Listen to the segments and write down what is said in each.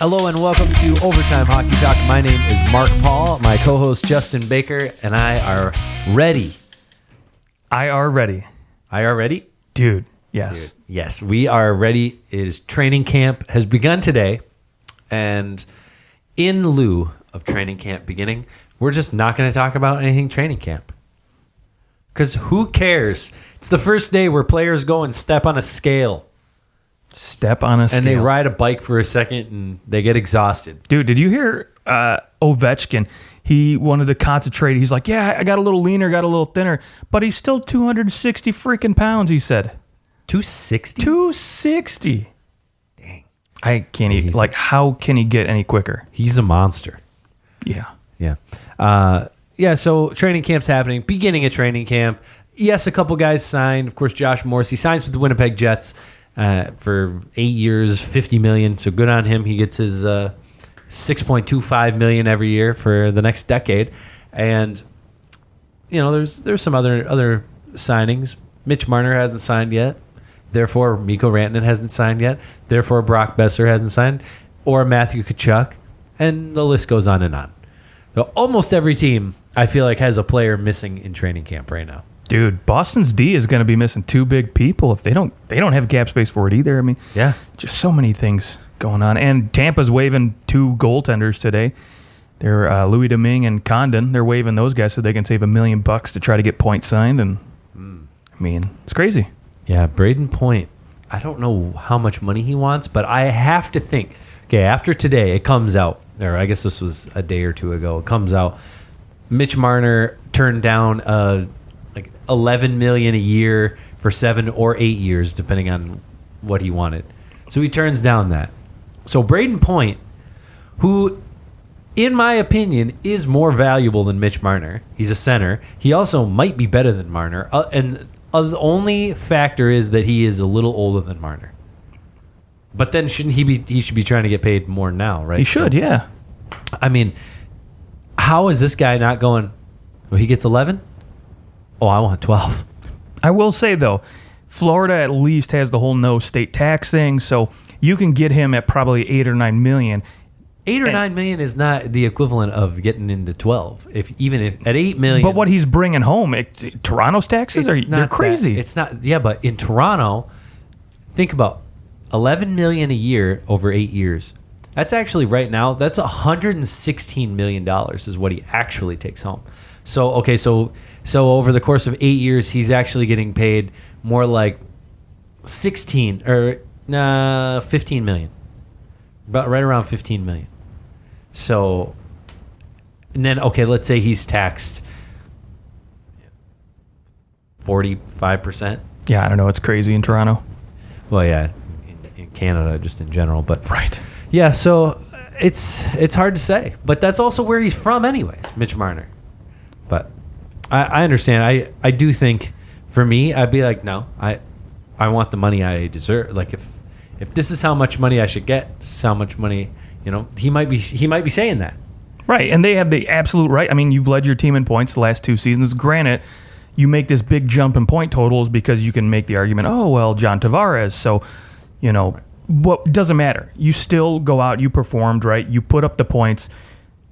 Hello and welcome to Overtime Hockey Talk. My name is Mark Paul. My co-host Justin Baker and I are ready. I are ready. I are ready? Dude, yes. Dude, yes, we are ready. It is training camp has begun today. And in lieu of training camp beginning, we're just not going to talk about anything training camp. Because who cares? It's the first day where players go and step on a scale. Step on a scale. And they ride a bike for a second and they get exhausted. Dude, did you hear Ovechkin? He wanted to concentrate. He's like, yeah, I got a little leaner, got a little thinner, but he's still 260 freaking pounds, he said. 260? 260. Dang. I can't even, like, how can he get any quicker? He's a monster. Yeah. Yeah, so training camp's happening. Beginning of training camp. Yes, a couple guys signed. Of course, Josh Morrissey signs with the Winnipeg Jets for 8 years, $50 million. So good on him. He gets his $6.25 million every year for the next decade. And, you know, there's some other signings. Mitch Marner hasn't signed yet. Therefore, Mikko Rantanen hasn't signed yet. Therefore, Brock Besser hasn't signed. Or Matthew Tkachuk. And the list goes on and on. So almost every team, I feel like, has a player missing in training camp right now. Dude, Boston's D is going to be missing two big people if they don't have cap space for it either. I mean, yeah, just so many things going on. And Tampa's waiving two goaltenders today. They're Louis Domingue and Condon. They're waiving those guys so they can save $1 million to try to get Point signed. And I mean, it's crazy. Yeah, Braden Point. I don't know how much money he wants, but I have to think. Okay, after today, it comes out. Or I guess this was a day or two ago. It comes out. Mitch Marner turned down like $11 million a year for 7 or 8 years, depending on what he wanted. So he turns down that. So Braden Point, who, in my opinion, is more valuable than Mitch Marner. He's a center. He also might be better than Marner. And the only factor is that he is a little older than Marner. But then shouldn't he be? He should be trying to get paid more now, right? He should, yeah. I mean, how is this guy not going? Well, he gets 11. Oh, I want 12. I will say though, Florida at least has the whole no state tax thing, so you can get him at probably 8 or 9 million. 8 or 9 million is not the equivalent of getting into 12. Even if at 8 million. But what he's bringing home, Toronto's taxes they're crazy. It's not. Yeah, but in Toronto, think about 11 million a year over 8 years. That's actually right now. That's $116 million is what he actually takes home. So okay, so over the course of 8 years, he's actually getting paid more like 15 million, about right around 15 million. So, and then okay, let's say he's taxed 45%. Yeah, I don't know. It's crazy in Toronto. Well, yeah, in Canada just in general, but right. Yeah, so it's hard to say, but that's also where he's from, anyways, Mitch Marner. But I understand. I do think for me, I'd be like, no, I want the money I deserve. Like if this is how much money I should get, this is how much money, you know, he might be saying that. Right, and they have the absolute right. I mean, you've led your team in points the last 2 seasons. Granted, you make this big jump in point totals because you can make the argument, oh well, John Tavares. So, you know. Right. What doesn't matter. You still go out, you performed, right? You put up the points,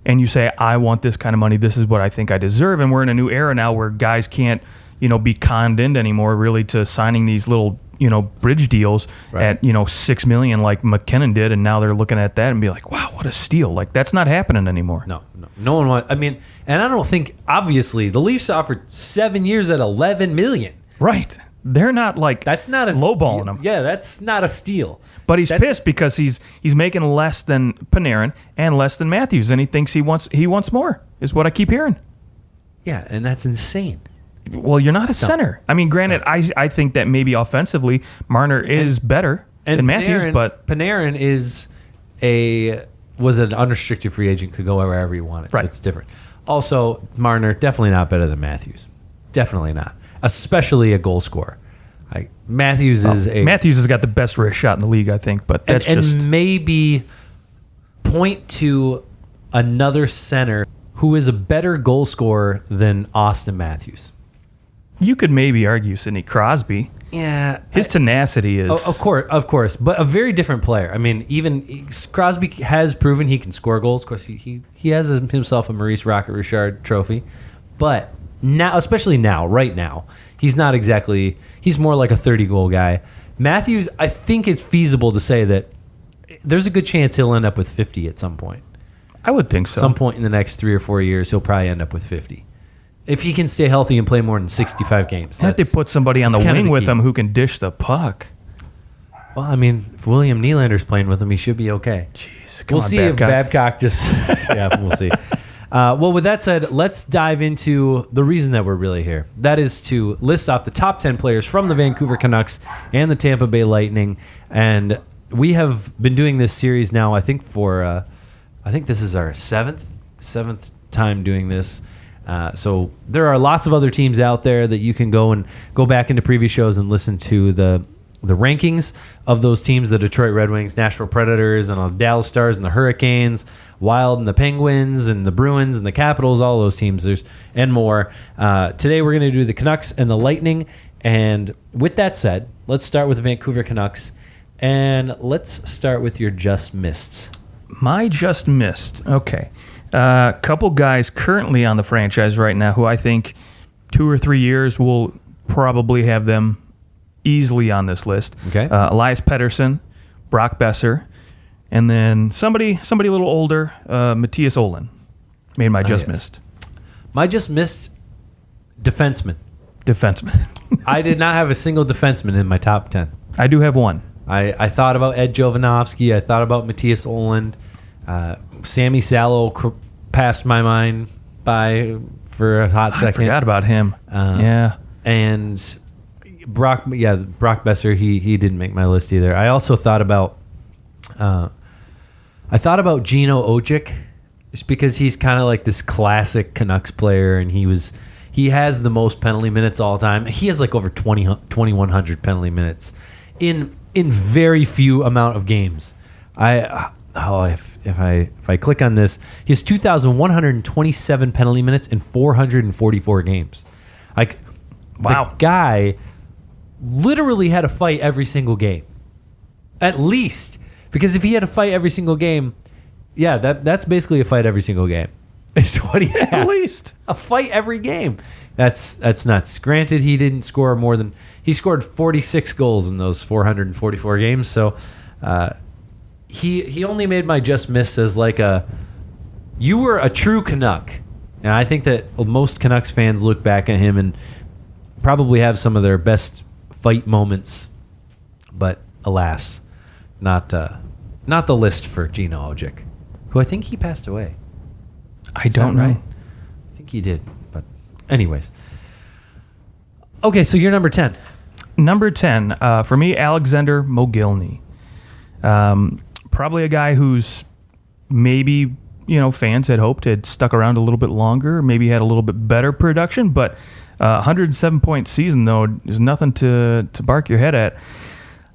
and you say, I want this kind of money. This is what I think I deserve. And we're in a new era now where guys can't, you know, be conned in anymore, really, to signing these little, you know, bridge deals at, you know, $6 million like McKinnon did. And now they're looking at that and be like, wow, what a steal. Like, that's not happening anymore. No one wants, I mean, and I don't think, obviously, the Leafs offered 7 years at $11 million. Right. They're not like that's not a lowballing him. Yeah, that's not a steal. But he's pissed because he's making less than Panarin and less than Matthews, and he thinks he wants more. Is what I keep hearing. Yeah, and that's insane. Well, you're not a center. I mean, granted, I think that maybe offensively Marner is better than Matthews, but Panarin was an unrestricted free agent, could go wherever he wanted. So it's different. Also, Marner definitely not better than Matthews. Definitely not. Especially a goal scorer. Matthews has got the best wrist shot in the league, I think. But that's and maybe point to another center who is a better goal scorer than Austin Matthews. You could maybe argue Sidney Crosby. Yeah, His tenacity is... Of course, but a very different player. I mean, even Crosby has proven he can score goals. Of course, he has himself a Maurice Rocket Richard trophy, but now, especially now, right now, he's not exactly. He's more like a 30-goal guy. Matthews, I think it's feasible to say that there's a good chance he'll end up with 50 at some point. I would think so. Some point in the next 3 or 4 years, he'll probably end up with 50. If he can stay healthy and play more than 65 games. And if they put somebody on the wing with him who can dish the puck. Well, I mean, if William Nylander's playing with him, he should be okay. Jeez, we'll see if Babcock just... yeah, we'll see. Well, with that said, let's dive into the reason that we're really here. That is to list off the top 10 players from the Vancouver Canucks and the Tampa Bay Lightning. And we have been doing this series now, I think this is our seventh time doing this. So there are lots of other teams out there that you can go back into previous shows and listen to the rankings of those teams: the Detroit Red Wings, Nashville Predators, and the Dallas Stars, and the Hurricanes, Wild, and the Penguins, and the Bruins, and the Capitals. All those teams, and more. Today we're going to do the Canucks and the Lightning. And with that said, let's start with the Vancouver Canucks, and let's start with your just missed. My just missed. Okay. A couple guys currently on the franchise right now who I think 2 or 3 years will probably have them easily on this list. Okay. Elias Pettersson, Brock Besser, and then somebody a little older, Matthias Olin, made my just missed. My just missed defenseman. I did not have a single defenseman in my top 10. I do have one. I thought about Ed Jovanovski. I thought about Matthias Olin. Sammy Salo passed my mind by for a hot second. I forgot about him. And Brock Besser, he didn't make my list either. I also thought about Gino Ojic, just because he's kind of like this classic Canucks player, and he has the most penalty minutes all time. He has like over 2,100 penalty minutes in very few amount of games. If I click on this, he has 2,127 penalty minutes in 444 games. Like, wow, the guy literally had to fight every single game, at least. Because if he had to fight every single game, yeah, that's basically a fight every single game. Is what he had. At least a fight every game. That's nuts. Granted, he didn't score he scored 46 goals in those 444 games. So. He only made my just miss as like you were a true Canuck. And I think that most Canucks fans look back at him and probably have some of their best fight moments. But alas, not the list for Gino Ojic, who I think he passed away. I don't know. Right? I think he did. But anyways. Okay, so you're number 10. Number 10, for me, Alexander Mogilny. Probably a guy who's maybe, fans had hoped had stuck around a little bit longer, maybe had a little bit better production, but 107-point season, though, is nothing to bark your head at.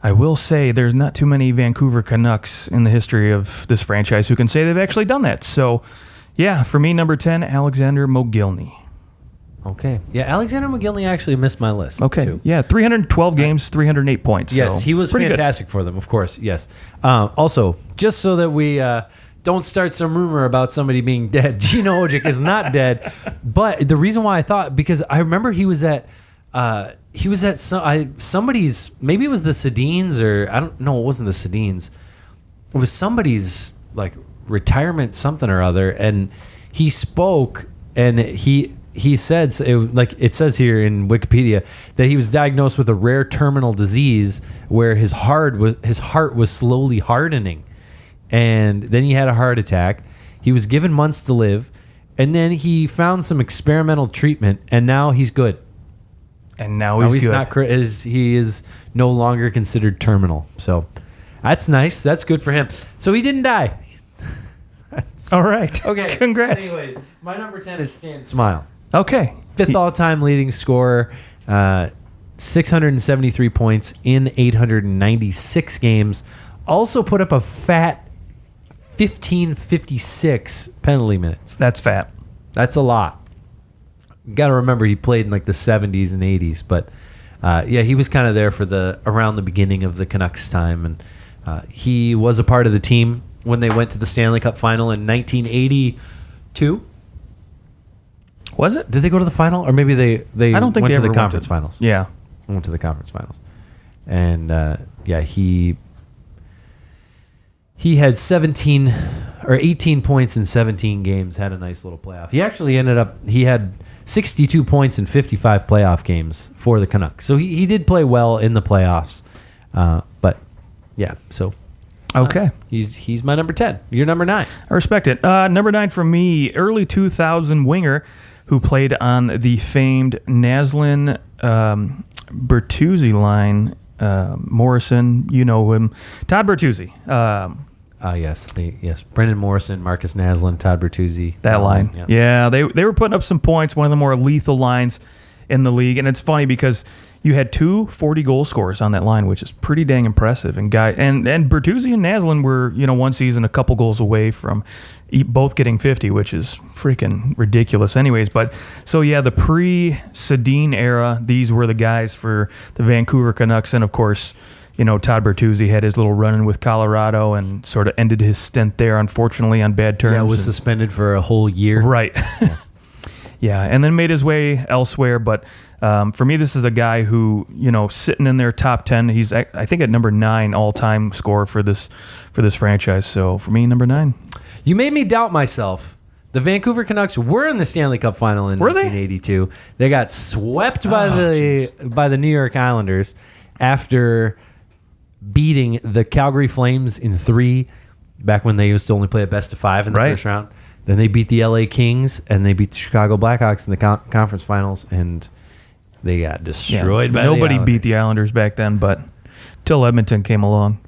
I will say there's not too many Vancouver Canucks in the history of this franchise who can say they've actually done that. So, yeah, for me, number 10, Alexander Mogilny. Okay. Yeah, Alexander Mogilny actually missed my list. Okay. Too. Yeah, 312 games, 308 points. Yes, so he was fantastic for them, of course. Yes. Also, just so that we don't start some rumor about somebody being dead, Gino Ojic is not dead. But the reason why I thought, because I remember he was at somebody's, maybe it was the Sedins, or I don't know, it wasn't the Sedins. It was somebody's like retirement something or other, and he spoke, and he said, like it says here in Wikipedia, that he was diagnosed with a rare terminal disease where his heart was slowly hardening, and then he had a heart attack. He was given months to live, and then he found some experimental treatment, and now he's good. And now he's good. He is no longer considered terminal. So that's nice. That's good for him. So he didn't die. All right. Okay. Congrats. Anyways, my number 10 is Stan Smile. Okay. Fifth all-time leading scorer, 673 points in 896 games. Also put up a fat 1,556 penalty minutes. That's fat. That's a lot. got to remember he played in like the 70s and 80s, but he was kind of there for around the beginning of the Canucks time, and he was a part of the team when they went to the Stanley Cup final in 1982. Was it? Did they go to the final, or maybe they I don't think went they to the ever conference finals? Yeah. Went to the conference finals, and he had 17 or 18 points in 17 games. Had a nice little playoff. He actually he had 62 points in 55 playoff games for the Canucks. So he did play well in the playoffs, but yeah. So okay, he's my number 10. You're number 9. I respect it. Number 9 for me, early 2000 winger who played on the famed Naslin Bertuzzi line. Morrison, you know him. Todd Bertuzzi. Yes. Brendan Morrison, Marcus Naslin, Todd Bertuzzi. That line. Yeah, they were putting up some points, one of the more lethal lines in the league. And it's funny because you had 2 40-goal scorers on that line, which is pretty dang impressive. And Bertuzzi and Naslin were, one season a couple goals away from both getting 50, which is freaking ridiculous anyways. But so, yeah, the pre-Sedin era, these were the guys for the Vancouver Canucks. And, of course, Todd Bertuzzi had his little run-in with Colorado and sort of ended his stint there, unfortunately, on bad terms. Yeah, was suspended for a whole year. Right. Yeah, and then made his way elsewhere. But for me, this is a guy who, sitting in their top 10. He's, I think, at number 9 all-time scorer for this franchise. So for me, number 9. You made me doubt myself. The Vancouver Canucks were in the Stanley Cup final in 1982. They got swept by the New York Islanders after beating the Calgary Flames in 3, back when they used to only play a best of 5 in the first round. Then they beat the LA Kings, and they beat the Chicago Blackhawks in the conference finals, and they got destroyed by nobody the Islanders. beat the Islanders back then, but till Edmonton came along.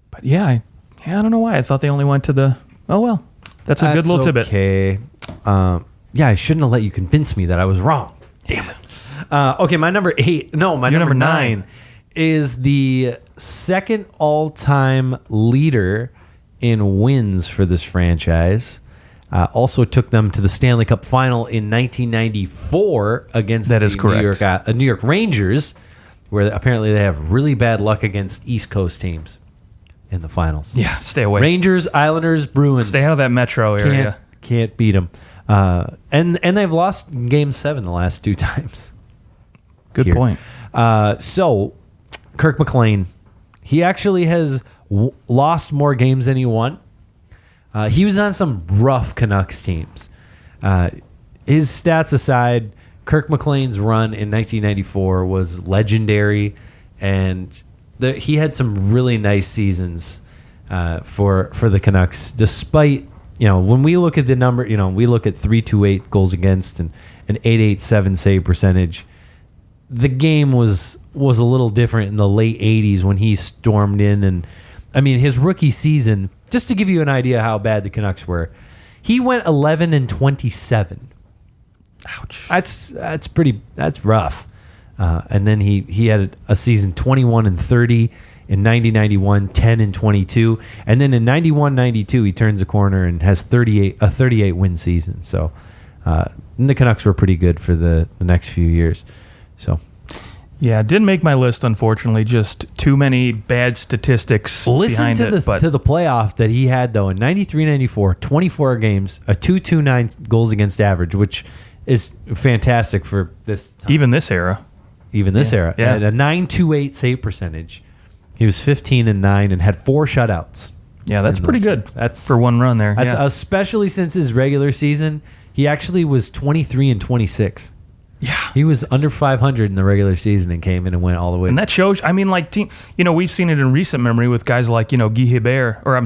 But I don't know why. I thought they only went to the... Oh, well. That's a good little tidbit. Okay. I shouldn't have let you convince me that I was wrong. Damn it. Okay, my number 8... No, my number 9 is the second all-time leader in wins for this franchise. Also took them to the Stanley Cup final in 1994 against the New York Rangers, where apparently they have really bad luck against East Coast teams in the finals. Yeah, stay away. Rangers, Islanders, Bruins. Stay out of that metro area. Can't beat them. And they've lost Game 7 the last 2 times. Good point. So, Kirk McLean, he actually has lost more games than he won. He was on some rough Canucks teams. His stats aside, Kirk McLean's run in 1994 was legendary, and he had some really nice seasons for the Canucks. Despite, when we look at the number, we look at .328 goals against and an .887 save percentage. The game was a little different in the late 80s when he stormed in, and his rookie season. Just to give you an idea how bad the Canucks were, he went 11-27. Ouch! That's rough. And then he had a season 21-30 in 90-91, 10-22, and then in 91-92 he turns a corner and has 38 win season. So, and the Canucks were pretty good for the next few years. So. Yeah, didn't make my list, unfortunately. Just too many bad statistics behind it. Listen to the playoff that he had, though, in 93-94, 24 games, a .229 goals against average, which is fantastic for this time. Even this era. Yeah. And a .928 save percentage. He was 15-9 and had 4 shutouts. Yeah, that's pretty good. That's for one run there. Especially since his regular season, he actually was 23-26. Yeah, he was under 500 in the regular season and came in and went all the way. And that shows. We've seen it in recent memory with guys like Guy Hebert, or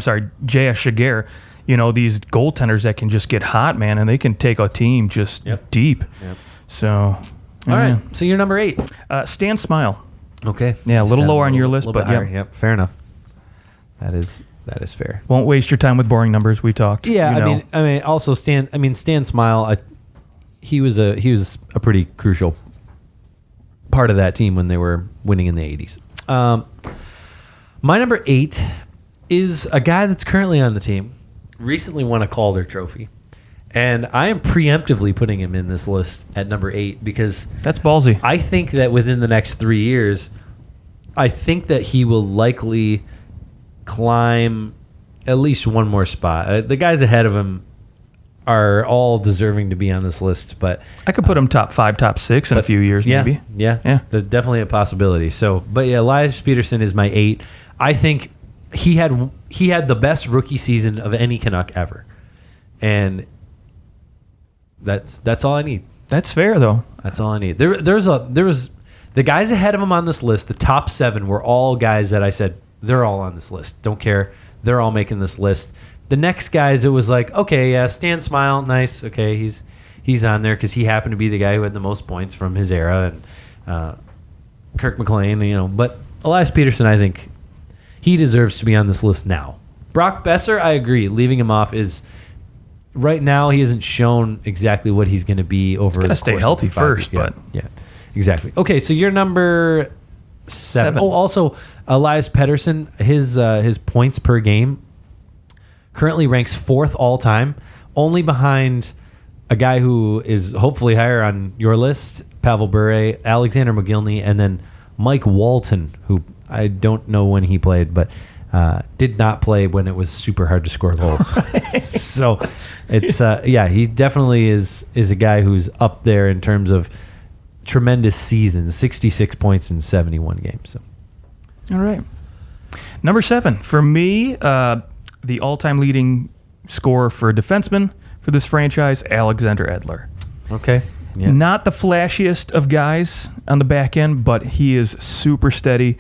J.S. Shiger. These goaltenders that can just get hot, man, and they can take a team just deep. Yep. So, all right. So you're number 8. Stan Smile. Okay. Yeah, a little lower on your list, but yeah. Yep. Fair enough. That is fair. Won't waste your time with boring numbers. We talked. Yeah. Also Stan Smile. He was a pretty crucial part of that team when they were winning in the 80s. My number 8 is a guy that's currently on the team. Recently won a Calder Trophy, And I am preemptively putting him in this list at number 8 because That's ballsy. I think that within the next 3 years, I think that he will likely climb at least one more spot. The guys ahead of him are all deserving to be on this list, but I could put him top 5, top 6 in a few years, maybe. Yeah, there's definitely a possibility. So, but yeah, Elias Peterson is my 8. I think he had the best rookie season of any Canuck ever, and that's all I need. That's fair, though. That's all I need. There was the guys ahead of him on this list. The top 7 were all guys that I said they're all on this list. Don't care. They're all making this list. The next guys, it was like, okay, yeah, Stan Smile, nice. Okay, he's on there because he happened to be the guy who had the most points from his era, and Kirk McLean, But Elias Peterson, I think he deserves to be on this list now. Brock Besser, I agree. Leaving him off is right now he hasn't shown exactly what he's going to be over. Got to stay healthy first, but yeah, exactly. Okay, so you're number 7. Oh, also Elias Pettersson, his points per game currently ranks 4th all time, only behind a guy who is hopefully higher on your list, Pavel Bure, Alexander McGillney, and then Mike Walton, who I don't know when he played, but did not play when it was super hard to score goals. So it's he definitely is a guy who's up there in terms of tremendous seasons, 66 points in 71 games. So. All right. Number 7 for me. The all-time leading scorer for a defenseman for this franchise, Alexander Edler. Okay. Yeah. Not the flashiest of guys on the back end, but he is super steady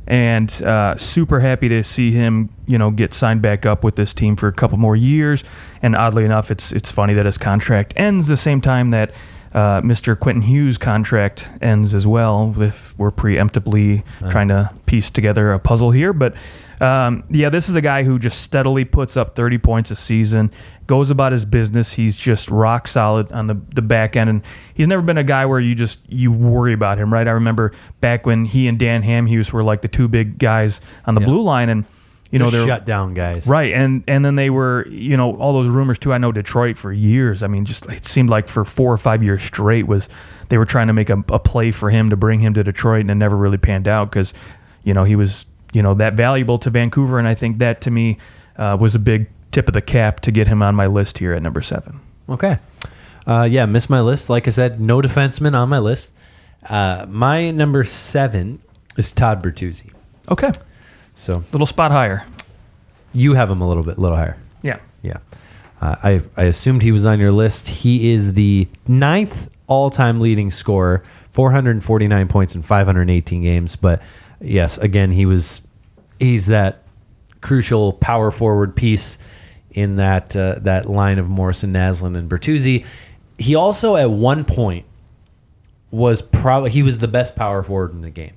and super happy to see him, get signed back up with this team for a couple more years. And oddly enough, it's funny that his contract ends the same time that Mr. Quentin Hughes' contract ends as well. If we're preemptively trying to piece together a puzzle here, but this is a guy who just steadily puts up 30 points a season, goes about his business. He's just rock solid on the back end, and he's never been a guy where you worry about him, right? I remember back when he and Dan Hamhuis were like the two big guys on the blue line, and they're shut down guys, right? And then they were, all those rumors too. I know Detroit for years. I mean, just it seemed like for 4 or 5 years straight they were trying to make a play for him to bring him to Detroit, and it never really panned out because he was that valuable to Vancouver, and I think that to me was a big tip of the cap to get him on my list here at number 7. Okay, missed my list. Like I said, no defenseman on my list. My number 7 is Todd Bertuzzi. Okay. So little spot higher. You have him a little higher. Yeah. Yeah. I assumed he was on your list. He is the 9th all-time leading scorer, 449 points in 518 games. But yes, again, he's that crucial power forward piece in that line of Morrison, Naslund, and Bertuzzi. He also at one point was the best power forward in the game.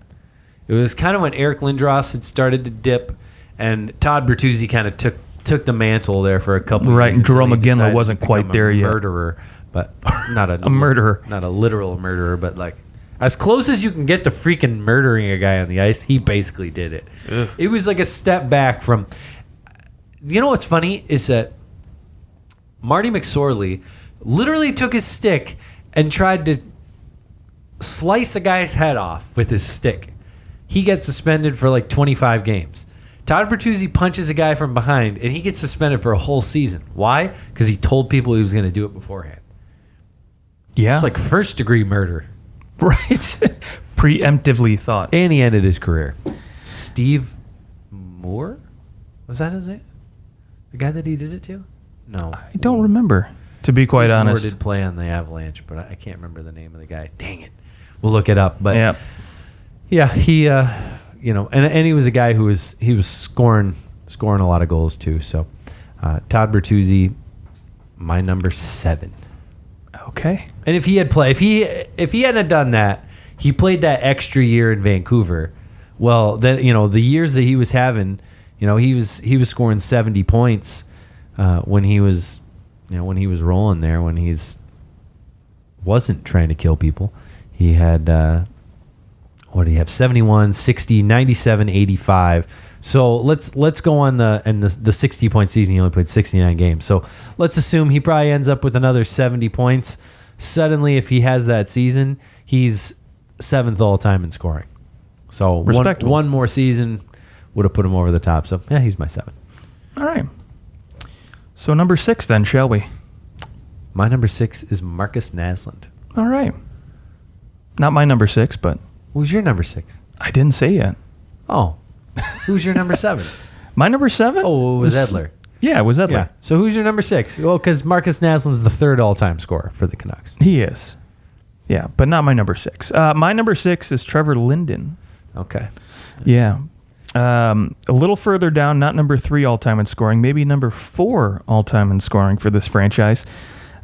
It was kind of when Eric Lindros had started to dip, and Todd Bertuzzi kind of took the mantle there for a couple of years. Right, and Jerome McGinley wasn't quite there yet. Murderer, but not a murderer. Not a literal murderer, but like as close as you can get to freaking murdering a guy on the ice, he basically did it. Ugh. It was like a step back from... what's funny is that Marty McSorley literally took his stick and tried to slice a guy's head off with his stick. He gets suspended for like 25 games. Todd Bertuzzi punches a guy from behind, and he gets suspended for a whole season. Why? Because he told people he was going to do it beforehand. Yeah. It's like first-degree murder. Right. Preemptively thought. And he ended his career. Steve Moore? Was that his name? The guy that he did it to? No. I don't remember, to be quite honest. Moore did play on the Avalanche, but I can't remember the name of the guy. Dang it. We'll look it up. But yeah, he, and he was a guy who was scoring a lot of goals too. So Todd Bertuzzi, my number 7. Okay. And if he had played, if he hadn't done that, he played that extra year in Vancouver. Well, then the years that he was having, he was scoring 70 points when he was rolling there, when he's wasn't trying to kill people. He had what do you have? 71, 60, 97, 85. So let's go on the 60-point season. He only played 69 games. So let's assume he probably ends up with another 70 points. Suddenly, if he has that season, he's 7th all-time in scoring. So one more season would have put him over the top. So, yeah, he's my 7th. All right. So number 6 then, shall we? My number 6 is Marcus Naslund. All right. Not my number 6, but... Who's your number 6? I didn't say yet. Oh. Who's your number 7? My number 7? Oh, it was Edler. Yeah, it was Edler. Yeah. So who's your number 6? Well, because Marcus Naslund is the 3rd all-time scorer for the Canucks. He is. Yeah, but not my number 6. My number 6 is Trevor Linden. Okay. Yeah. A little further down, not number 3 all-time in scoring, maybe number 4 all-time in scoring for this franchise.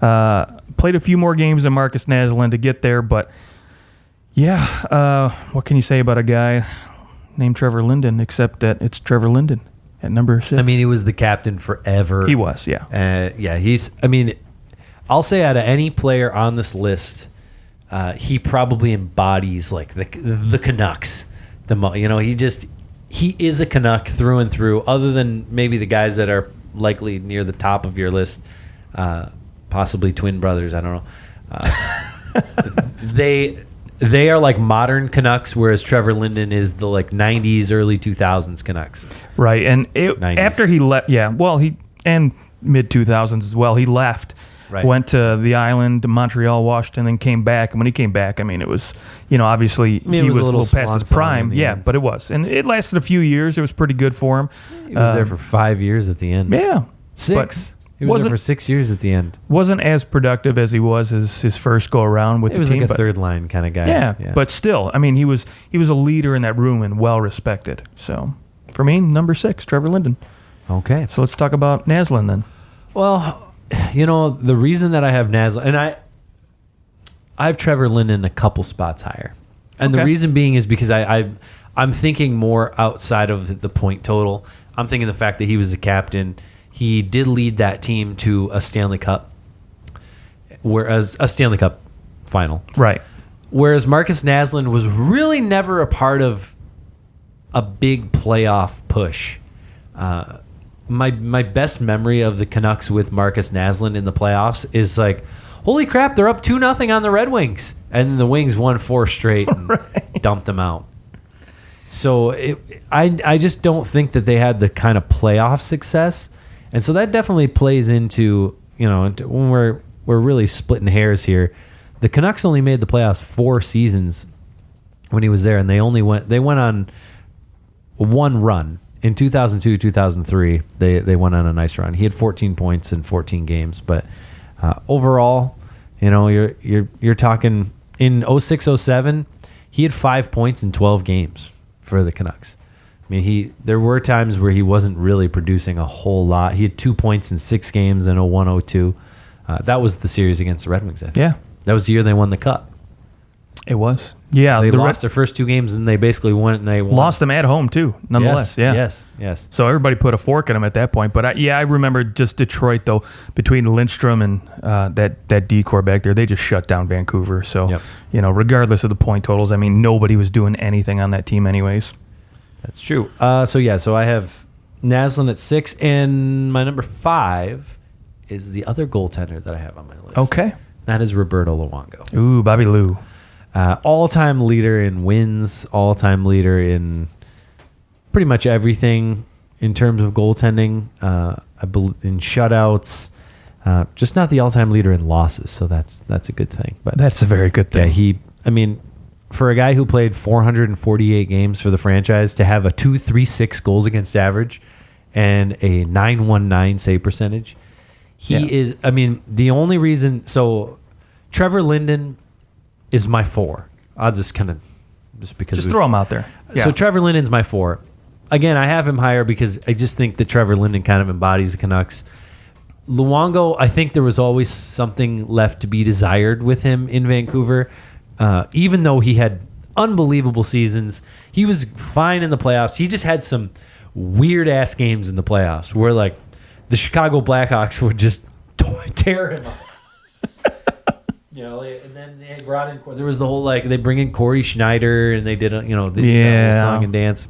Played a few more games than Marcus Naslund to get there, but yeah, what can you say about a guy named Trevor Linden, except that it's Trevor Linden at number 6. I mean, he was the captain forever. He was, yeah. I'll say out of any player on this list, he probably embodies like the Canucks. He is a Canuck through and through, other than maybe the guys that are likely near the top of your list, possibly twin brothers, I don't know. They are like modern Canucks, whereas Trevor Linden is the like 90s, early 2000s Canucks. Right, and after he left, and mid 2000s as well, he left, right. Went to the island, to Montreal, Washington, and came back. And when he came back, I mean, it was, obviously he was a little past his prime. Yeah, but it was. And it lasted a few years. It was pretty good for him. He was there for 5 years at the end. Yeah. 6. He was there for 6 years at the end. Wasn't as productive as he was his first go around with the team. He was like a third line kind of guy. Yeah, but still, I mean, he was a leader in that room and well respected. So for me, number 6, Trevor Linden. Okay. So let's talk about Naslund then. Well, the reason that I have Naslund, and I have Trevor Linden a couple spots higher. And the reason being is because I'm thinking more outside of the point total. I'm thinking the fact that he was the captain. He did lead that team to a Stanley Cup, whereas a Stanley Cup final. Right. Whereas Marcus Naslund was really never a part of a big playoff push. My best memory of the Canucks with Marcus Naslund in the playoffs is like, holy crap, they're up 2-0 on the Red Wings. And the Wings won 4 straight and dumped them out. So I just don't think that they had the kind of playoff success. And so that definitely plays into when we're really splitting hairs here. The Canucks only made the playoffs 4 seasons when he was there, and they went on one run. In 2002, 2003, they went on a nice run. He had 14 points in 14 games, but overall, you're talking in 06-07, he had 5 points in 12 games for the Canucks. I mean, there were times where he wasn't really producing a whole lot. He had 2 points in 6 games in 01-02. That was the series against the Red Wings, I think. Yeah. That was the year they won the Cup. It was. Yeah. They lost their first 2 games, and they basically went and they won. Lost them at home, too, nonetheless. Yes. So everybody put a fork in them at that point. But I remember just Detroit, though, between Lindstrom and that D-core back there, they just shut down Vancouver. So, regardless of the point totals, I mean, nobody was doing anything on that team anyways. That's true. So I have Naslund at 6, and my number 5 is the other goaltender that I have on my list. Okay. That is Roberto Luongo. Ooh, Bobby Lou. All-time leader in wins, all-time leader in pretty much everything in terms of goaltending. I believe in shutouts, just not the all-time leader in losses. So that's a good thing. But that's a very good thing. Yeah, for a guy who played 448 games for the franchise to have a .236 goals against average and a .919 save percentage, he is. I mean, the only reason. So Trevor Linden is my 4. I'll just throw him out there. Yeah. So Trevor Linden's my 4. Again, I have him higher because I just think that Trevor Linden kind of embodies the Canucks. Luongo, I think there was always something left to be desired with him in Vancouver. Even though he had unbelievable seasons, he was fine in the playoffs. He just had some weird ass games in the playoffs where like the Chicago Blackhawks would just tear him up. You know, and then they brought in. There was the whole they bring in Corey Schneider, and they did a song and dance.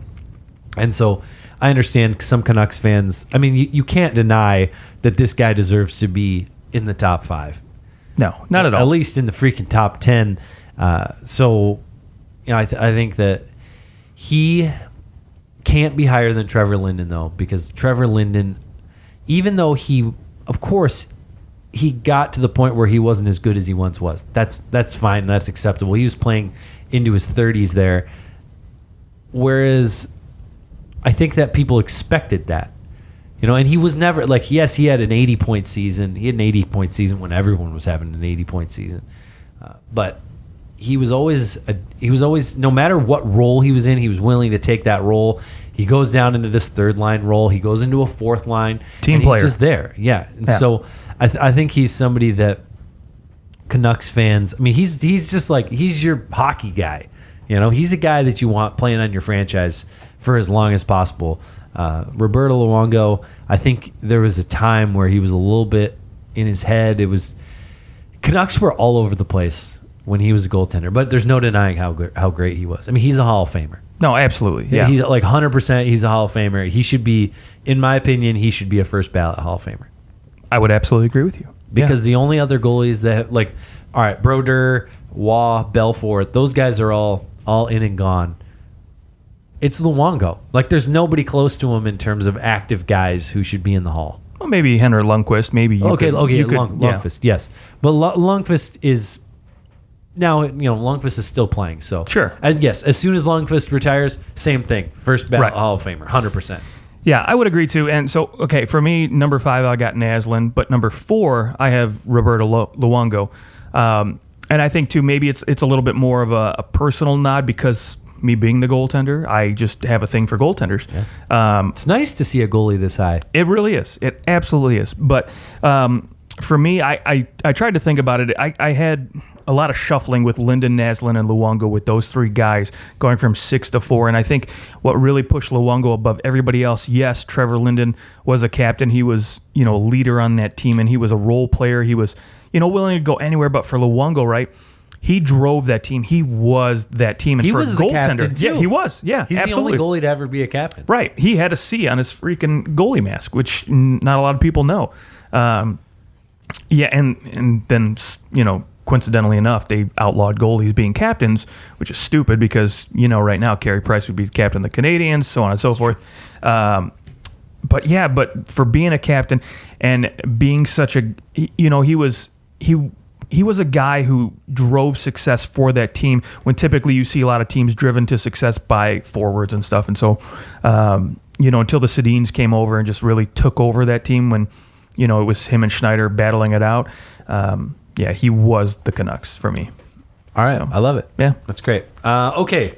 And so I understand some Canucks fans. I mean, you can't deny that this guy deserves to be in the top 5. No, not at all. At least in the freaking top 10. So, I think that he can't be higher than Trevor Linden, though, because Trevor Linden, even though of course, he got to the point where he wasn't as good as he once was. That's fine. That's acceptable. He was playing into his 30s there. Whereas I think that people expected that. And he was never yes, he had an 80-point season. He had an 80-point season when everyone was having an 80-point season. But he was always no matter what role he was in, he was willing to take that role. He goes down into this third line role. He goes into a fourth line. Team player. He's just there. Yeah. And so I think he's somebody that Canucks fans, I mean, he's just he's your hockey guy. He's a guy that you want playing on your franchise for as long as possible. Roberto Luongo, I think there was a time where he was a little bit in his head. Canucks were all over the place when he was a goaltender, but there's no denying how great he was. I mean, he's a Hall of Famer. No, absolutely. Yeah. He's 100%. He's a Hall of Famer. He should be, in my opinion, he should be a first ballot Hall of Famer. I would absolutely agree with you. Because the only other goalies that all right, Brodeur, Waugh, Belfort, those guys are all in and gone. It's Luongo. There's nobody close to him in terms of active guys who should be in the Hall. Well, maybe Henrik Lundqvist. Maybe Lundqvist, yes. But Lundqvist is now, Lundqvist is still playing. So sure. And yes, as soon as Lundqvist retires, same thing. First ballot Hall of Famer, 100%. Yeah, I would agree too. And so, okay, for me, number 5, I got Naslund, but number 4, I have Roberto Luongo. And I think too, maybe it's a little bit more of a personal nod because me being the goaltender, I just have a thing for goaltenders. Yeah. It's nice to see a goalie this high. It really is. It absolutely is. But for me, I tried to think about it. I had a lot of shuffling with Linden, Naslund, and Luongo with those 3 guys going from 6 to 4. And I think what really pushed Luongo above everybody else, yes, Trevor Linden was a captain. He was, a leader on that team, and he was a role player. He was, willing to go anywhere. But for Luongo, right, he drove that team. He was that team. And he for was a the goaltender, captain too. Yeah, he was. Yeah, he's absolutely. the only goalie to ever be a captain. Right. He had a C on his freaking goalie mask, which not a lot of people know. Yeah, and then, coincidentally enough, they outlawed goalies being captains, which is stupid because, right now, Carey Price would be captain of the Canadiens, so on and so forth. But for being a captain and being such a, he was a guy who drove success for that team when typically you see a lot of teams driven to success by forwards and stuff. And so, until the Sedins came over and just really took over that team when, it was him and Schneider battling it out. He was the Canucks for me. All right. So, I love it. Yeah. That's great. Okay.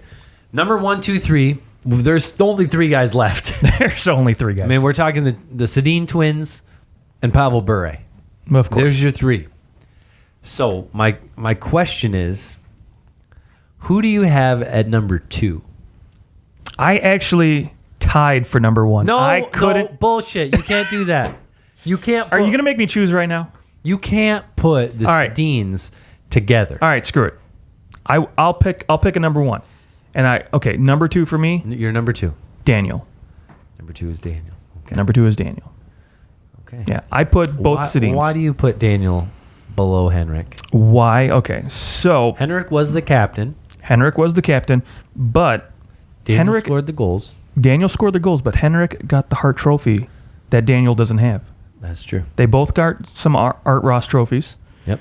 Number 1, 2, 3. There's only 3 guys left. There's only 3 guys. I mean, we're talking the Sedin twins and Pavel Bure. Of course. There's your 3. So my question is, who do you have at number 2? I actually tied for number 1. No, I couldn't. No, bullshit. You can't do that. You can't. Are you going to make me choose right now? You can't put the Sedins together. All right, screw it. I'll pick a number 1. And number 2 for me. You're number 2. Daniel. Number 2 is Daniel. Okay. Number 2 is Daniel. Okay. Yeah, I put both Sedins. Why do you put Daniel below Henrik? Why? Okay, so Henrik was the captain. But Daniel scored the goals. Daniel scored the goals, but Henrik got the Hart Trophy that Daniel doesn't have. That's true. They both got some Art Ross trophies. Yep.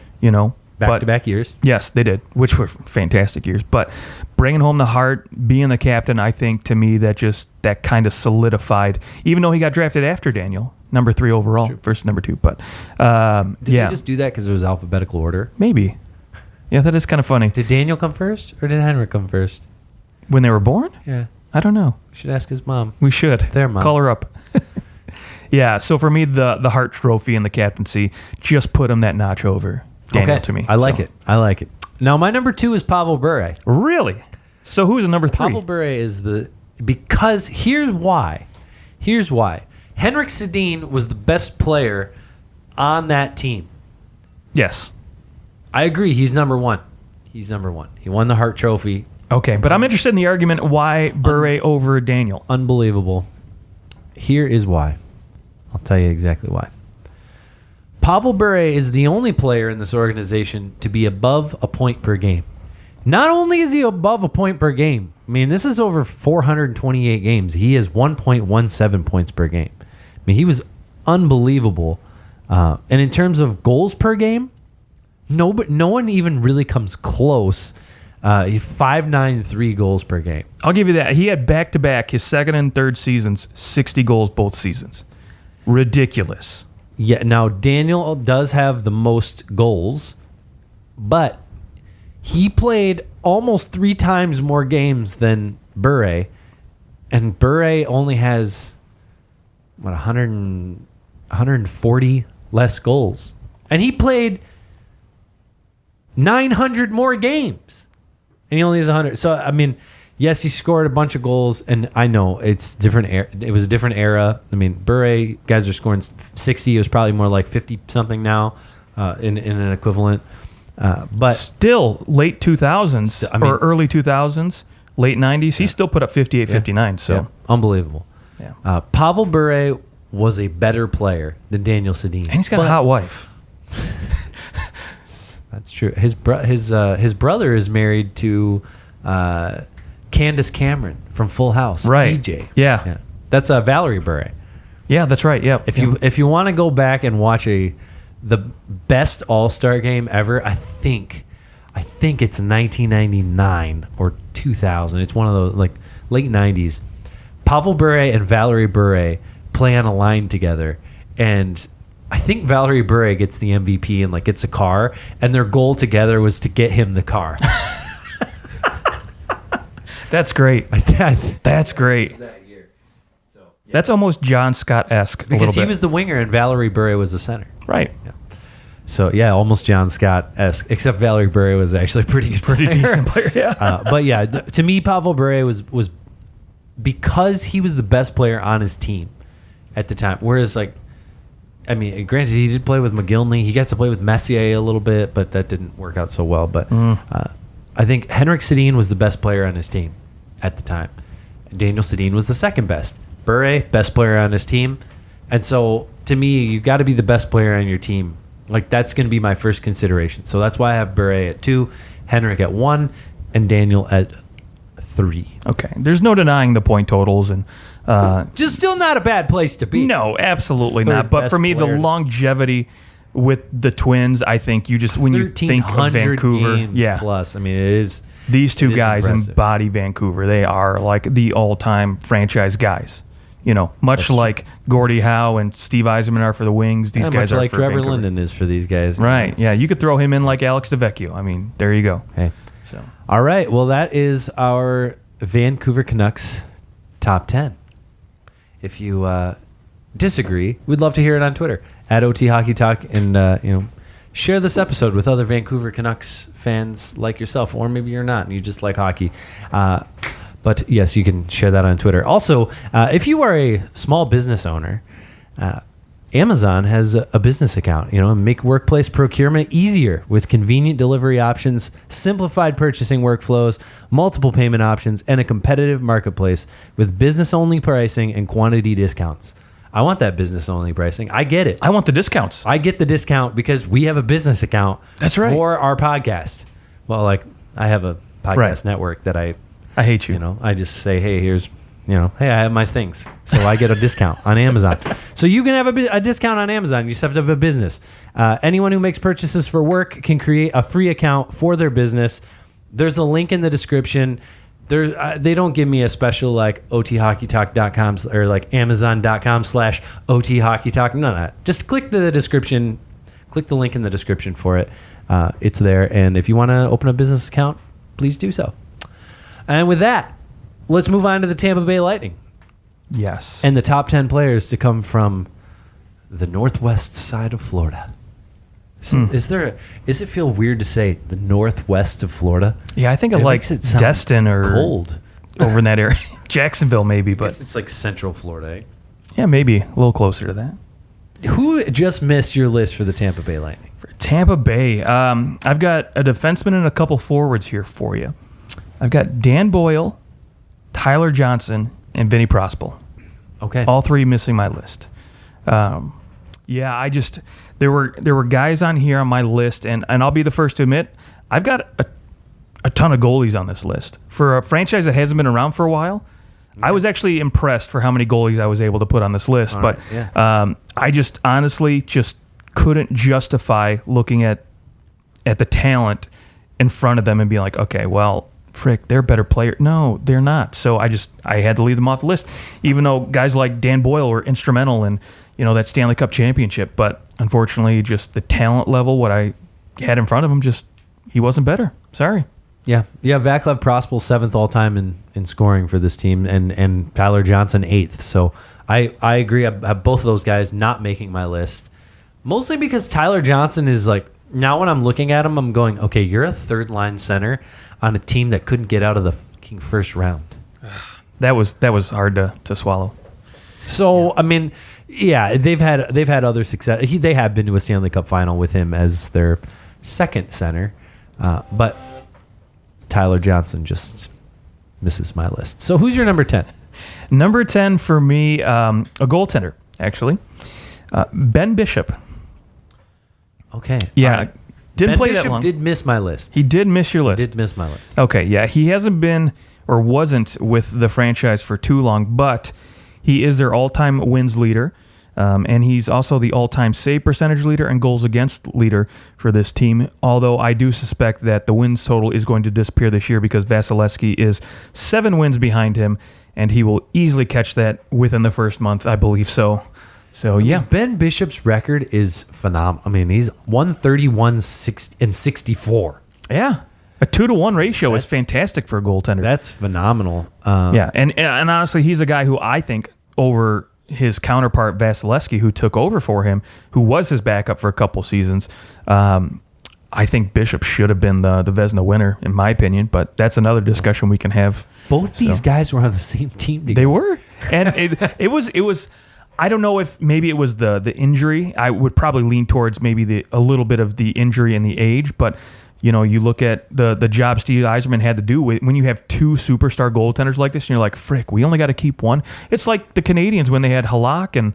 Back-to-back years. Yes, they did, which were fantastic years. But bringing home the Hart, being the captain, I think to me that kind of solidified. Even though he got drafted after Daniel, number 3 overall versus number 2. But did they just do that because it was alphabetical order? Maybe. Yeah, that is kind of funny. Did Daniel come first or did Henrik come first? When they were born? Yeah. I don't know. We should ask his mom. We should. Their mom. Call her up. Yeah, so for me, the Hart Trophy and the captaincy just put him that notch over Daniel to me. I like it. Now, my number 2 is Pavel Bure. Really? So who's the number 3? Pavel Bure is because here's why. Henrik Sedin was the best player on that team. Yes. I agree. He's number one. He won the Hart Trophy. Okay, but I'm interested in the argument why Bure over Daniel. Unbelievable. Here is why. I'll tell you exactly why. Pavel Bure is the only player in this organization to be above a point per game. Not only is he above a point per game, I mean, this is over 428 games. He is 1.17 points per game. I mean, he was unbelievable. And in terms of goals per game, no one even really comes close. 5.93 goals per game. I'll give you that. He had back-to-back, his second and third seasons, 60 goals both seasons. Ridiculous. Yeah, now Daniel does have the most goals, but he played almost 3 times more games than Bure, and Bure only has 140 less goals, and he played 900 more games, and he only has 100. So I mean, yes, he scored a bunch of goals, and I know it's different. It was a different era. I mean, Bure guys are scoring 60. It was probably more like 50 something now in an equivalent. But still, late 2000s or early 2000s, late 90s, he still put up 58, 59. So yeah, unbelievable. Yeah. Pavel Bure was a better player than Daniel Sedin, and he's got a hot wife. That's true. His brother is married to Candace Cameron from Full House. Right. DJ. Yeah. That's Valerie Bure. Yeah, that's right. Yeah. If you want to go back and watch the best All-Star game ever, I think it's 1999 or 2000. It's one of those like late 90s. Pavel Bure and Valerie Bure play on a line together, and I think Valerie Bure gets the MVP and like gets a car, and their goal together was to get him the car. That's great. That's great. That's almost John Scott-esque. Because he was the winger and Valerie Bure was the center. Right. Yeah. So, yeah, almost John Scott-esque, except Valerie Bure was actually a pretty decent player, yeah. But, yeah, to me, Pavel Bure was because he was the best player on his team at the time. Whereas, like, I mean, granted, he did play with McGillney. He got to play with Messier a little bit, but that didn't work out so well. But I think Henrik Sedin was the best player on his team at the time. Daniel Sedin was the second best. Bure, best player on his team. And so, to me, you got to be the best player on your team. Like, that's going to be my first consideration. So that's why I have Bure at 2, Henrik at 1, and Daniel at 3. Okay. There's no denying the point totals. And just still not a bad place to be. No, absolutely Third not. But for me, player. the longevity with the Twins, I think you just, when you think of Vancouver. Games plus. I mean, it is. These two guys impressive. embody Vancouver. They are like the all-time franchise guys. You know, much like Gordie Howe and Steve Yzerman are for the Wings. These guys much are like for Trevor Vancouver. Linden is for these guys. Right. Yeah, you could throw him in like Alex DeVecchio. I mean, there you go. Hey. So. All right. Well, that is our Vancouver Canucks top 10. If you disagree, we'd love to hear it on Twitter at OT Hockey Talk, and share this episode with other Vancouver Canucks fans like yourself, or maybe you're not and you just like hockey. But yes, you can share that on Twitter. Also, if you are a small business owner, Amazon has a business account. Make workplace procurement easier with convenient delivery options, simplified purchasing workflows, multiple payment options, and a competitive marketplace with business-only pricing and quantity discounts. I want that business-only pricing. I get it. I want the discounts. I get the discount because we have a business account. That's right. For our podcast. Well, like, I have a podcast network that I hate you. I just say, hey, here's, hey, I have my things. So I get a discount on Amazon. So you can have a discount on Amazon. You just have to have a business. Anyone who makes purchases for work can create a free account for their business. There's a link in the description. They don't give me a special like othockeytalk.com or like amazon.com/othockeytalk. None of that. Just click the description. Click the link in the description for it. It's there. And if you want to open a business account, please do so. And with that, let's move on to the Tampa Bay Lightning. Yes. And the top 10 players to come from the northwest side of Florida. Does it feel weird to say the northwest of Florida? Yeah, I think it like Destin or cold over in that area. Jacksonville maybe, but it's like central Florida. Yeah, maybe a little closer to that. Who just missed your list for the Tampa Bay Lightning? For Tampa Bay, I've got a defenseman and a couple forwards here for you. I've got Dan Boyle, Tyler Johnson, and Vinny Prospal. Okay. All three missing my list. There were guys on here on my list, and I'll be the first to admit, I've got a ton of goalies on this list. For a franchise that hasn't been around for a while, I was actually impressed for how many goalies I was able to put on this list. I just honestly just couldn't justify looking at the talent in front of them and being like, okay, well, frick, they're a better player. No, they're not. So I had to leave them off the list, even though guys like Dan Boyle were instrumental in that Stanley Cup championship. But unfortunately, just the talent level, what I had in front of him, he wasn't better. Sorry. Yeah. Vaclav Prospal 7th all time in scoring for this team, and Tyler Johnson 8th. So I agree. I have both of those guys not making my list, mostly because Tyler Johnson is like, now when I'm looking at him, I'm going, okay, you're a third line center on a team that couldn't get out of the fucking first round. That was hard to swallow. So yeah. I mean, yeah, they've had other success. They have been to a Stanley Cup final with him as their second center, but Tyler Johnson just misses my list. So who's your number 10? Number 10 for me, a goaltender, actually. Ben Bishop. Okay. Yeah. Right. Didn't Ben play Bishop that long. Did miss my list. He did miss your list. He did miss my list. Okay, yeah. He hasn't been or wasn't with the franchise for too long, but he is their all-time wins leader. And he's also the all-time save percentage leader and goals against leader for this team, although I do suspect that the wins total is going to disappear this year because Vasilevsky is 7 wins behind him, and he will easily catch that within the first month, I believe so. So, yeah. Ben Bishop's record is phenomenal. I mean, he's 131-64. Yeah. A 2-to-1 ratio is fantastic for a goaltender. That's phenomenal. Yeah, and honestly, he's a guy who I think over his counterpart Vasilevsky, who took over for him, who was his backup for a couple seasons. I think Bishop should have been the Vezina winner, in my opinion, but that's another discussion we can have. Both these guys were on the same team together. They were, and it was. I don't know if maybe it was the injury. I would probably lean towards maybe a little bit of the injury and the age, but you look at the job Steve Yzerman had to do when you have 2 superstar goaltenders like this, and you're like, frick, we only got to keep one. It's like the Canadians when they had Halak and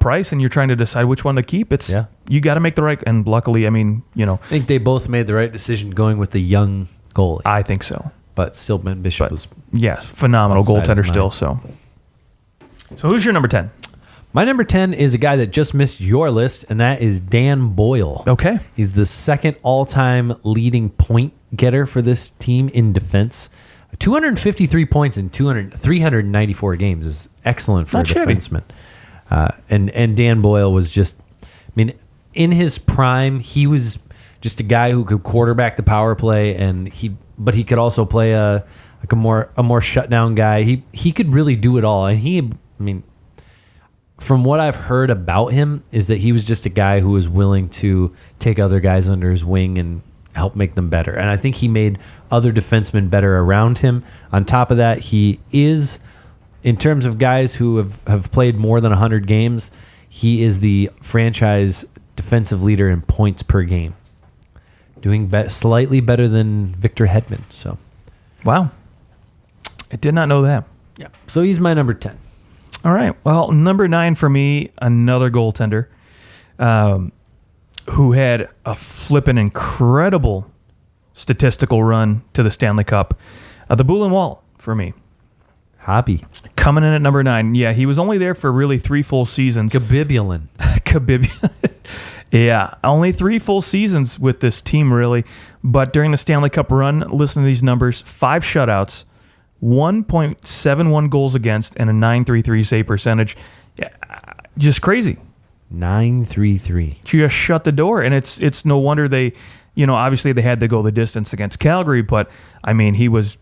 Price, and you're trying to decide which one to keep. You got to make the right. And luckily, I think they both made the right decision going with the young goalie. I think so. But still, Ben Bishop was phenomenal goaltender still. So who's your number 10? My number 10 is a guy that just missed your list, and that is Dan Boyle. Okay. He's the second all-time leading point getter for this team in defense. 253 points in 394 games is excellent for a defenseman. And Dan Boyle was just, in his prime, he was just a guy who could quarterback the power play, but he could also play a more shutdown guy. He could really do it all, and from what I've heard about him is that he was just a guy who was willing to take other guys under his wing and help make them better. And I think he made other defensemen better around him. On top of that, he is, in terms of guys who have played more than 100 games, he is the franchise defensive leader in points per game, doing slightly better than Victor Hedman. So, wow. I did not know that. Yeah. So he's my number 10. All right. Well, number 9 for me, another goaltender who had a flippin' incredible statistical run to the Stanley Cup. The Bulin Wall for me. Hobby. Coming in at number 9. Yeah, he was only there for really 3 full seasons. Khabibulin. Yeah, only 3 full seasons with this team, really. But during the Stanley Cup run, listen to these numbers, 5 shutouts, 1.71 goals against, and a .933 save percentage. Yeah, just crazy. .933. Just shut the door, and it's no wonder they, obviously they had to go the distance against Calgary, but he was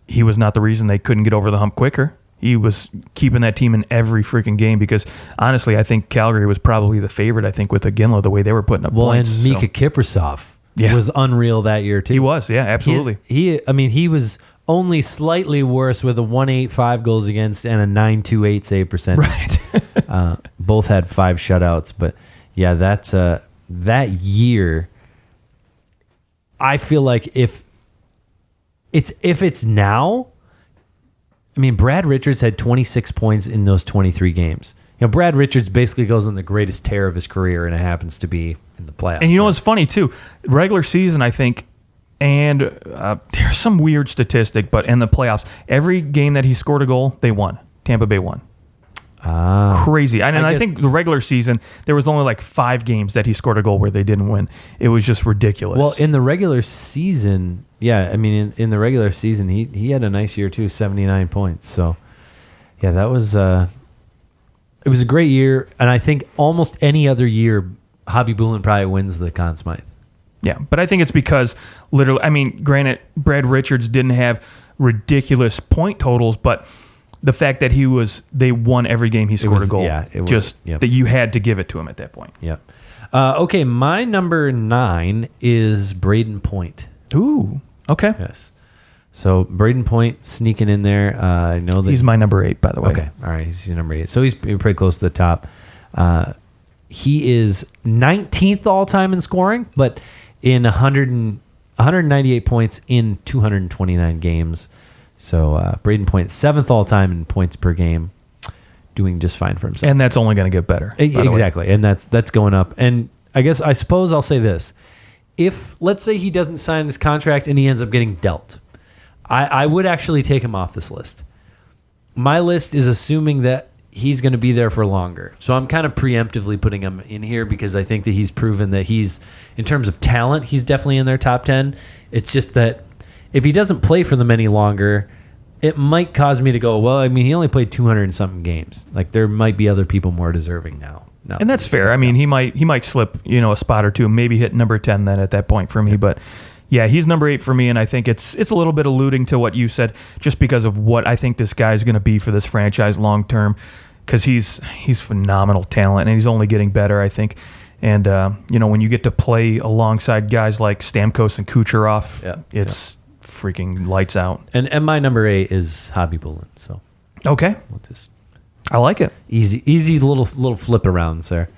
not the reason they couldn't get over the hump quicker. He was keeping that team in every freaking game because, honestly, I think Calgary was probably the favorite, with Iginla, the way they were putting up points. And Mika Kiprasov was unreal that year, too. He was, yeah, absolutely. He was only slightly worse with a .185 goals against and a .928 save percentage. Right. Both had 5 shutouts, but yeah, that's that year. I feel like if it's now, I mean, Brad Richards had 26 points in those 23 games. Brad Richards basically goes on the greatest tear of his career, and it happens to be in the playoffs. And what's funny too? Regular season, I think, and there's some weird statistic, but in the playoffs, every game that he scored a goal, they won. Tampa Bay won. Crazy. And I think the regular season, there was only like 5 games that he scored a goal where they didn't win. It was just ridiculous. Well, in the regular season, yeah, I mean, in the regular season, he had a nice year too, 79 points. So, yeah, that was it was a great year, and I think almost any other year, Hobby Bullen probably wins the Conn Smythe. Yeah, but I think it's because literally, I mean, granted, Brad Richards didn't have ridiculous point totals, but the fact that they won every game he scored a goal. Yeah, that you had to give it to him at that point. Yep. Okay, my number 9 is Braden Point. Ooh, okay. Yes. So Braden Point sneaking in there. I know that he's my number 8, by the way. Okay, all right, he's your number 8. So he's pretty close to the top. He is 19th all time in scoring, but in 198 points in 229 games. So Braden Point 7th all time in points per game, doing just fine for himself. And that's only going to get better. Exactly, and that's going up. And I suppose I'll say this: if let's say he doesn't sign this contract and he ends up getting dealt, I would actually take him off this list. My list is assuming that he's going to be there for longer. So I'm kind of preemptively putting him in here because I think that he's proven that he's, in terms of talent, he's definitely in their top 10. It's just that if he doesn't play for them any longer, it might cause me to go, well, I mean, he only played 200 and something games. Like, there might be other people more deserving now. No, and that's fair. I mean, he might slip, a spot or two, maybe hit number 10 then at that point for me. But yeah, he's number 8 for me, and I think it's a little bit alluding to what you said, just because of what I think this guy's going to be for this franchise long term, because he's phenomenal talent, and he's only getting better, I think. And when you get to play alongside guys like Stamkos and Kucherov, it's freaking lights out. And my number 8 is Hobby Bullen. So okay, we'll just I like it. Easy little flip arounds there.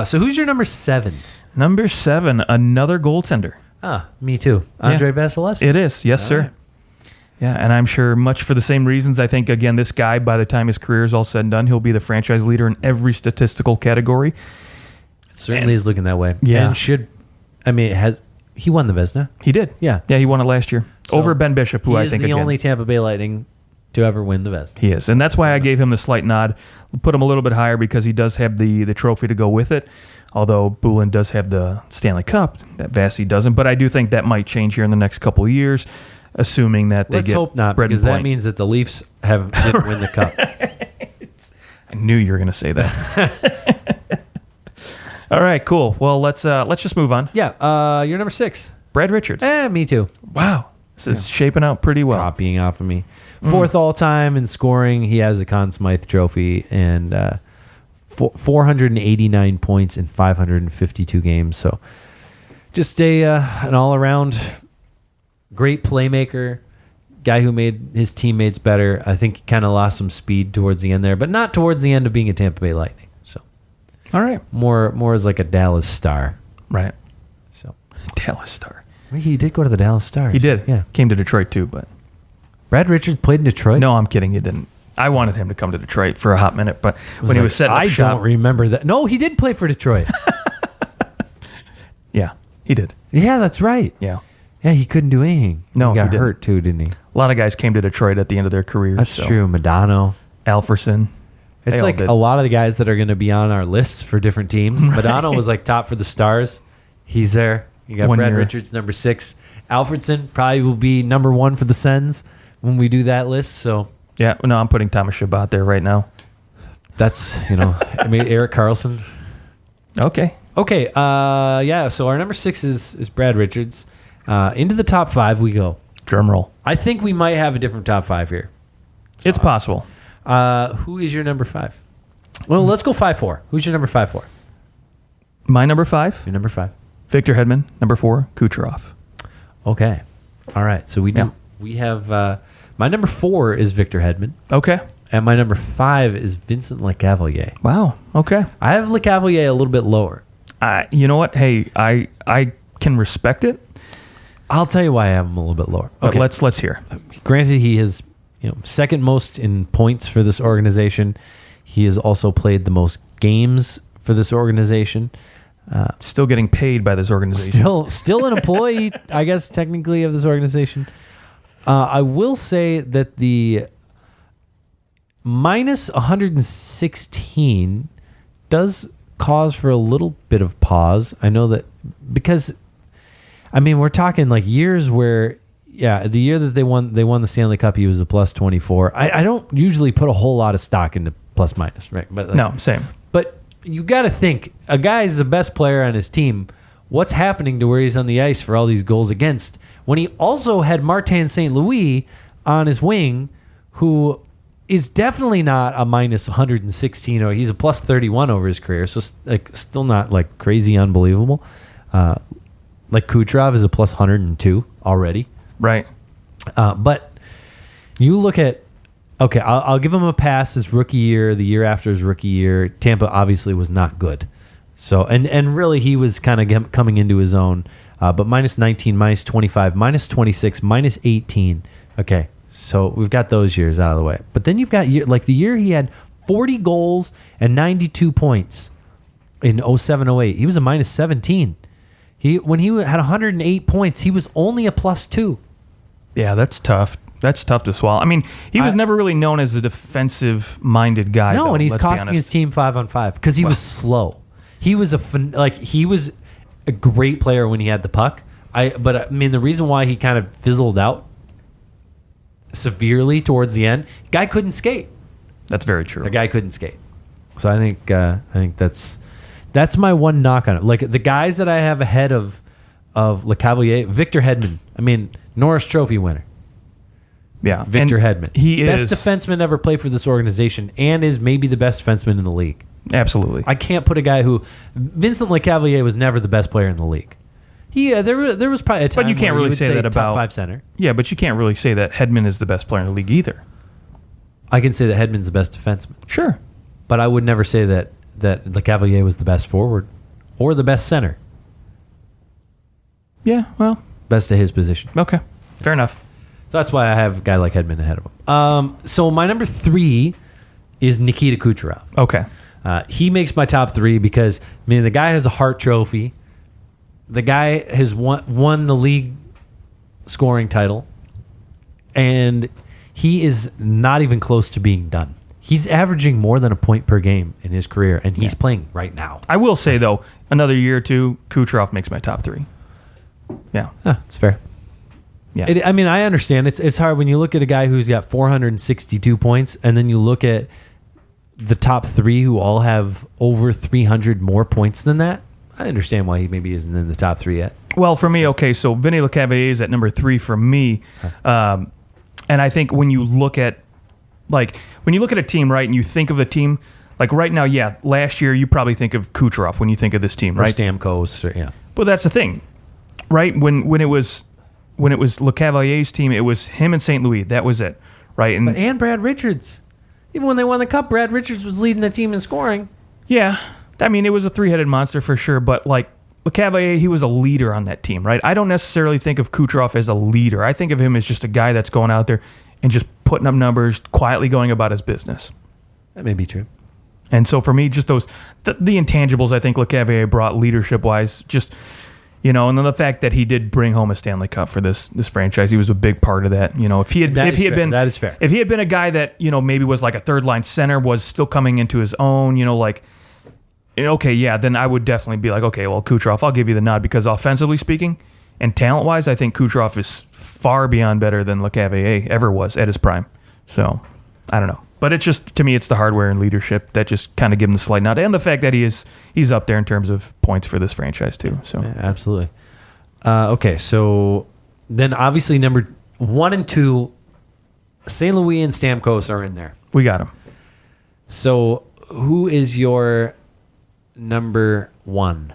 So who's your number 7? Number 7, another goaltender. Me too. Andre Vasilevskiy. It is, yes, sir. Right. Yeah, and I'm sure much for the same reasons. I think, again, this guy, by the time his career is all said and done, he'll be the franchise leader in every statistical category. It certainly is looking that way. Yeah. And he won the Vezina? He did. Yeah. Yeah, he won it last year. So over Ben Bishop, who I think is the only Tampa Bay Lightning to ever win the Vezina. He is. And that's why I gave him the slight nod. Put him a little bit higher because he does have the trophy to go with it. Although Bullen does have the Stanley Cup, that Vasi doesn't. But I do think that might change here in the next couple of years, assuming that they Let's get hope not, Braden because Point. that means that the Leafs didn't win the Cup. I knew you were going to say that. All right, cool. Well, let's just move on. Yeah, you're number 6. Brad Richards. Me too. Wow. This is shaping out pretty well. Copying off of me. 4th all-time in scoring. He has a Conn Smythe trophy and 489 points in 552 games. So just an all-around great playmaker, guy who made his teammates better. I think he kind of lost some speed towards the end there, but not towards the end of being a Tampa Bay Lightning. So, all right, more as like a Dallas Star, right? So Dallas Star. He did go to the Dallas Stars. He did. Yeah, came to Detroit too, but Brad Richards played in Detroit. No, I'm kidding. He didn't. I wanted him to come to Detroit for a hot minute, but when he was setting up shop, I don't remember that. No, he did play for Detroit. Yeah, he did. Yeah, that's right. Yeah. Yeah, he couldn't do anything. No, he got hurt too, didn't he? A lot of guys came to Detroit at the end of their careers. That's true. Madonna, Alferson. It's like a lot of the guys that are going to be on our lists for different teams. Right. Madonna was like top for the Stars. He's there. You got Brad Richards, number 6. Alfredson probably will be number 1 for the Sens when we do that list. So yeah, no, I'm putting Thomas Chabot there right now. That's I mean Erik Karlsson. Okay. Yeah. So our number 6 is Brad Richards. Into the top 5 we go. Drum roll. I think we might have a different top 5 here. So, it's possible. Who is your number 5? Well, let's go 5-4. Who's your number 5-4? My number 5? Your number 5. Victor Hedman. Number 4, Kucherov. Okay. All right. So we do. Yeah. We have my number 4 is Victor Hedman. Okay. And my number 5 is Vincent Lecavalier. Wow. Okay. I have Lecavalier a little bit lower. You know what? Hey, I can respect it. I'll tell you why I have him a little bit lower. But let's hear. Granted, he is second most in points for this organization. He has also played the most games for this organization. Still getting paid by this organization. Still an employee, I guess, technically, of this organization. I will say that the minus 116 does cause for a little bit of pause. I know that because, we're talking like years where, the year that they won the Stanley Cup, he was a plus 24. I don't usually put a whole lot of stock into plus minus, right? But no, same. But you got to think, a guy is the best player on his team. What's happening to where he's on the ice for all these goals against? When he also had Martin St. Louis on his wing, who is definitely not a minus 116, or he's a plus 31 over his career, so still not like crazy unbelievable. Like Kucherov is a plus 102 already. Right. But you look at, okay, I'll give him a pass his rookie year, the year after his rookie year. Tampa obviously was not good. So, and really he was kind of coming into his own. But minus 19, minus 25, minus 26, minus 18. Okay, so we've got those years out of the way. But then you've got the year he had 40 goals and 92 points in 07-08. He was a minus 17. When he had 108 points, he was only a plus 2. Yeah, that's tough. That's tough to swallow. He was never really known as a defensive-minded guy. No, though, and he's costing his team 5-on-5 because he was slow. He was he was a great player when he had the puck. But the reason why he kind of fizzled out severely towards the end, guy couldn't skate. That's very true. The guy couldn't skate. So I think that's my one knock on it. Like the guys that I have ahead of Lecavalier, Victor Hedman. Norris Trophy winner. Yeah, Victor Hedman. He is best defenseman ever played for this organization and is maybe the best defenseman in the league. Absolutely. I can't put a guy who Vincent Lecavalier was never the best player in the league. There was probably a time, but you can't really say that about top 5 center. Yeah, but you can't really say that Hedman is the best player in the league either. I can say that Hedman's the best defenseman. Sure, but I would never say that Lecavalier was the best forward or the best center. Yeah, well, best at his position. Okay, fair enough. So that's why I have a guy like Hedman ahead of him. So my number 3 is Nikita Kucherov. Okay. He makes my top 3 because, the guy has a Hart Trophy. The guy has won the league scoring title. And he is not even close to being done. He's averaging more than a point per game in his career, and he's playing right now. I will say, though, another year or two, Kucherov makes my top 3. Yeah. It's fair. Yeah. I understand. It's hard when you look at a guy who's got 462 points, and then you look at the top 3 who all have over 300 more points than that. I understand why he maybe isn't in the top 3 yet. Well, for me, okay, so Vinny Lecavalier is at number 3 for me. And I think when you look at a team, right, and you think of a team, like right now, last year you probably think of Kucherov when you think of this team, right? Or Stamkos, yeah. But that's the thing, right? When it was Lecavalier's team, it was him and St. Louis. That was it, right? And Brad Richards. Even when they won the Cup, Brad Richards was leading the team in scoring. Yeah. It was a 3-headed monster for sure, but Lecavalier, he was a leader on that team, right? I don't necessarily think of Kucherov as a leader. I think of him as just a guy that's going out there and just putting up numbers, quietly going about his business. That may be true. And so for me, just the intangibles I think Lecavalier brought leadership-wise, just, and then the fact that he did bring home a Stanley Cup for this franchise, he was a big part of that. If he had been a guy that, maybe was like a third-line center, was still coming into his own, then I would definitely be like, okay, well, Kucherov, I'll give you the nod, because offensively speaking and talent-wise, I think Kucherov is far beyond better than Lecavalier ever was at his prime. So, I don't know. But it's just, to me, it's the hardware and leadership that just kind of give him the slight nod, and the fact that he's up there in terms of points for this franchise too. So yeah, absolutely. Okay, so then obviously number 1 and 2, St. Louis and Stamkos are in there. We got him. So who is your number 1?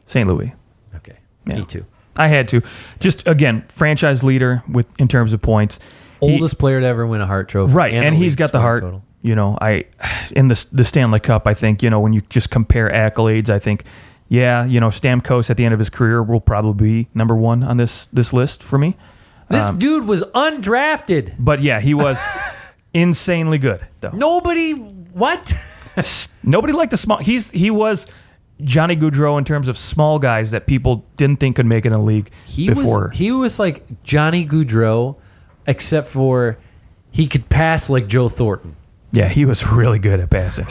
St. Louis. Okay, me too. I had to. Just, again, franchise leader in terms of points. Oldest player to ever win a Hart Trophy. Right, and he's got the Hart. Total. In the Stanley Cup, I think, when you just compare accolades, I think, Stamkos at the end of his career will probably be number one on this list for me. This dude was undrafted. But yeah, he was insanely good, though. Nobody liked the small. He was Johnny Gaudreau in terms of small guys that people didn't think could make it in the league before. He was like Johnny Gaudreau, except for he could pass like Joe Thornton. Yeah, he was really good at passing.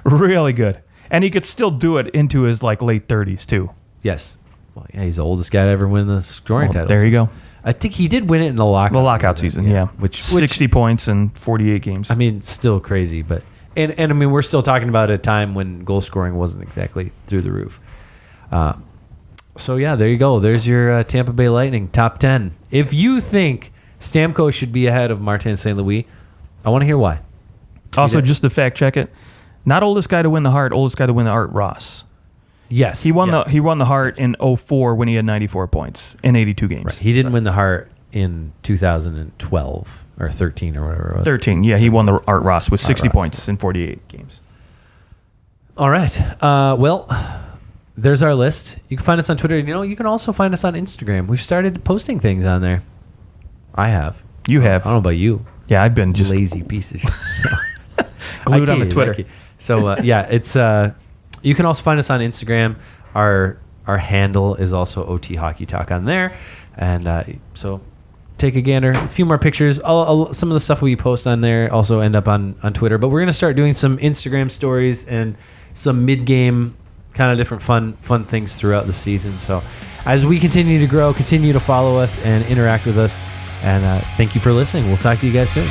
Really good. And he could still do it into his late 30s, too. Yes. Well, yeah, he's the oldest guy to ever win the scoring title. There you go. I think he did win it in the lockout. The lockout season, yeah. Which 60 points in 48 games. I mean, still crazy, but and I mean, we're still talking about a time when goal scoring wasn't exactly through the roof. So yeah, there you go. There's your Tampa Bay Lightning top 10. If you think Stamkos should be ahead of Martin St. Louis, I want to hear why. Also, just to fact check it, not oldest guy to win the Hart, oldest guy to win the Art Ross. Yes, he won the Hart in 2004 when he had 94 points in 82 games. Right. He didn't win the Hart in 2012 or 13 or whatever it was. 13, yeah, he won the Art Ross with 60 points in 48 games. All right. Well, there's our list. You can find us on Twitter. You can also find us on Instagram. We've started posting things on there. I have. You have. I don't know about you. Yeah, I've been just lazy piece of shit. glued on the Twitter. So it's you can also find us on Instagram. Our handle is also OT Hockey Talk on there, and so take a gander. A few more pictures. Some of the stuff we post on there also end up on Twitter. But we're gonna start doing some Instagram stories and some mid-game kind of different fun things throughout the season. So as we continue to grow, continue to follow us and interact with us. And thank you for listening. We'll talk to you guys soon.